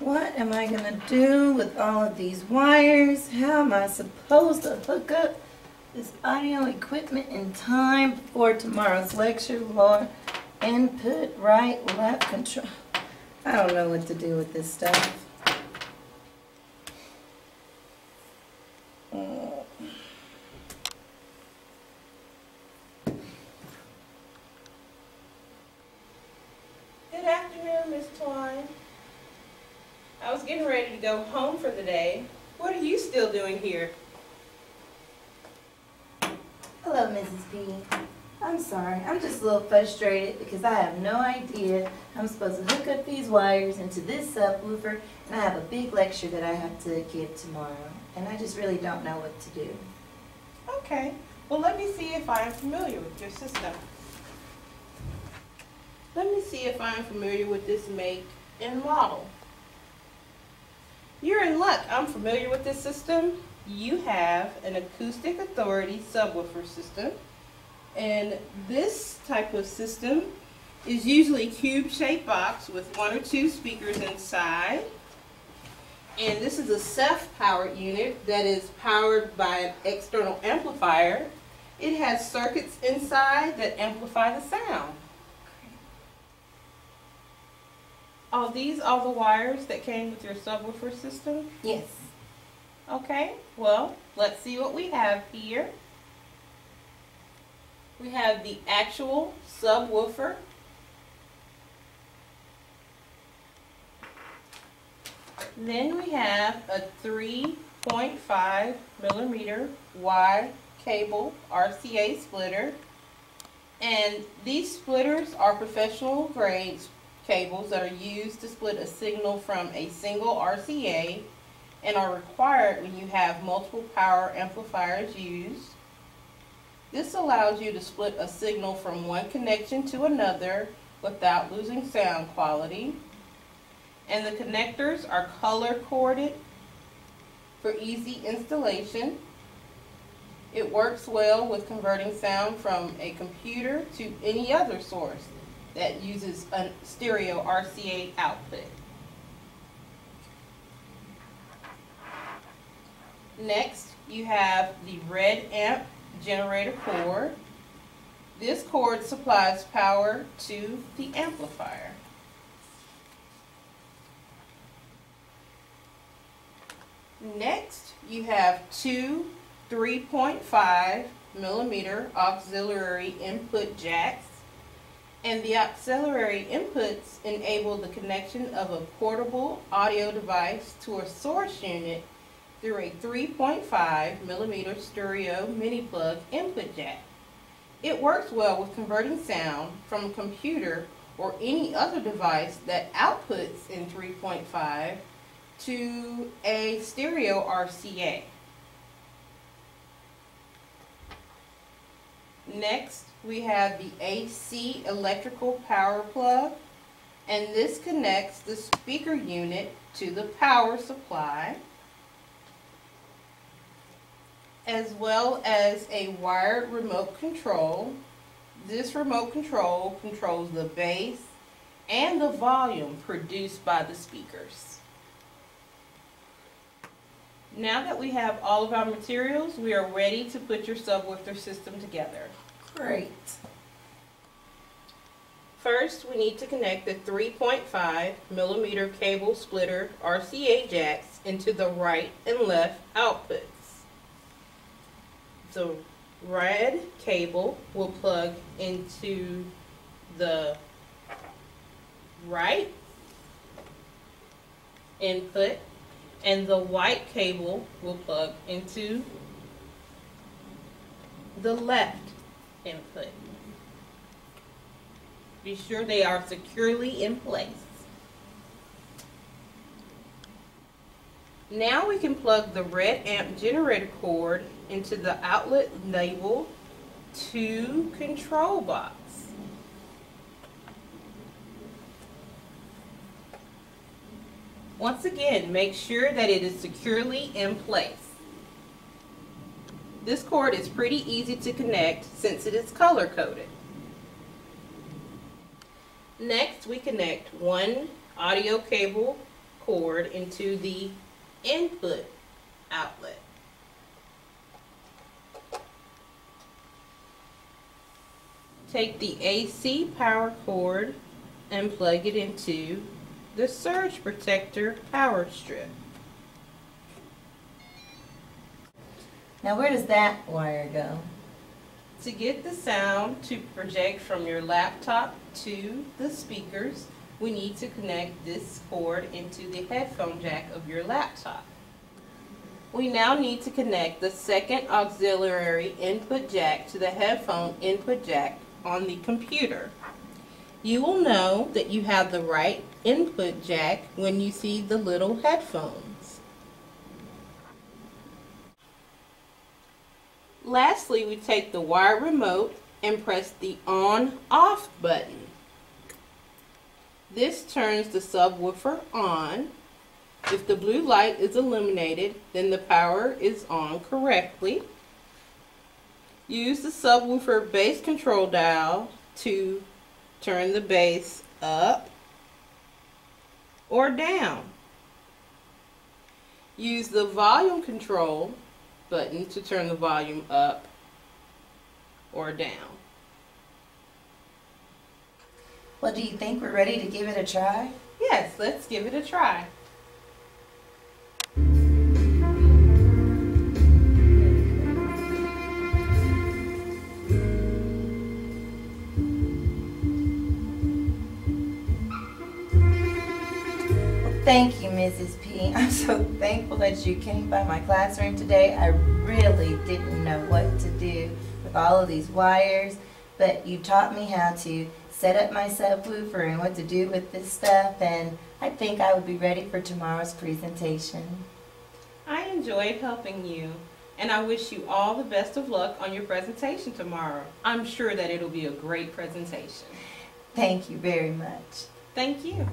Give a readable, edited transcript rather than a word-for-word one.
what am I going to do with all of these wires? How am I supposed to hook up this audio equipment in time for tomorrow's lecture, Lord? Input, right, left, control. I don't know what to do with this stuff. Good afternoon, Miss Twine. I was getting ready to go home for the day. What are you still doing here? Hello, Mrs. P. I'm sorry. I'm just a little frustrated because I have no idea how I'm supposed to hook up these wires into this subwoofer, and I have a big lecture that I have to give tomorrow, and I just really don't know what to do. Okay, well let me see if I am familiar with your system. Let me see if I am familiar with this make and model. You're in luck. I'm familiar with this system. You have an Acoustic Authority subwoofer system. And this type of system is usually a cube-shaped box with 1 or 2 speakers inside. And this is a self-powered unit that is powered by an external amplifier. It has circuits inside that amplify the sound. Are these all the wires that came with your subwoofer system? Yes. Okay, well, let's see what we have here. We have the actual subwoofer. Then we have a 3.5 millimeter wide cable RCA splitter. And these splitters are professional grade cables that are used to split a signal from a single RCA and are required when you have multiple power amplifiers used. This allows you to split a signal from one connection to another without losing sound quality. And the connectors are color coded for easy installation. It works well with converting sound from a computer to any other source that uses a stereo RCA output. Next, you have the red amp generator cord. This cord supplies power to the amplifier. Next, you have 2 3.5 millimeter auxiliary input jacks, and the auxiliary inputs enable the connection of a portable audio device to a source unit through a 3.5 millimeter stereo mini plug input jack. It works well with converting sound from a computer or any other device that outputs in 3.5 to a stereo RCA. Next, we have the AC electrical power plug, and this connects the speaker unit to the power supply, as well as a wired remote control. This remote control controls the bass and the volume produced by the speakers. Now that we have all of our materials, we are ready to put your subwoofer system together. Great. First, we need to connect the 3.5 millimeter cable splitter RCA jacks into the right and left outputs. The red cable will plug into the right input, and the white cable will plug into the left input. Be sure they are securely in place. Now we can plug the red amp generator cord into the outlet labeled 2 control box. Once again, make sure that it is securely in place. This cord is pretty easy to connect since it is color coded. Next, we connect one audio cable cord into the input outlet. Take the AC power cord and plug it into the surge protector power strip. Now where does that wire go? To get the sound to project from your laptop to the speakers, we need to connect this cord into the headphone jack of your laptop. We now need to connect the second auxiliary input jack to the headphone input jack on the computer. You will know that you have the right input jack when you see the little headphones. Lastly, we take the wire remote and press the on/off button. This turns the subwoofer on. If the blue light is illuminated, then the power is on correctly. Use the subwoofer bass control dial to turn the bass up or down. Use the volume control button to turn the volume up or down. Well, do you think we're ready to give it a try? Yes, let's give it a try. Thank you, Mrs. P. I'm so thankful that you came by my classroom today. I really didn't know what to do with all of these wires, but you taught me how to set up my subwoofer and what to do with this stuff, and I think I will be ready for tomorrow's presentation. I enjoyed helping you, and I wish you all the best of luck on your presentation tomorrow. I'm sure that it'll be a great presentation. Thank you very much. Thank you.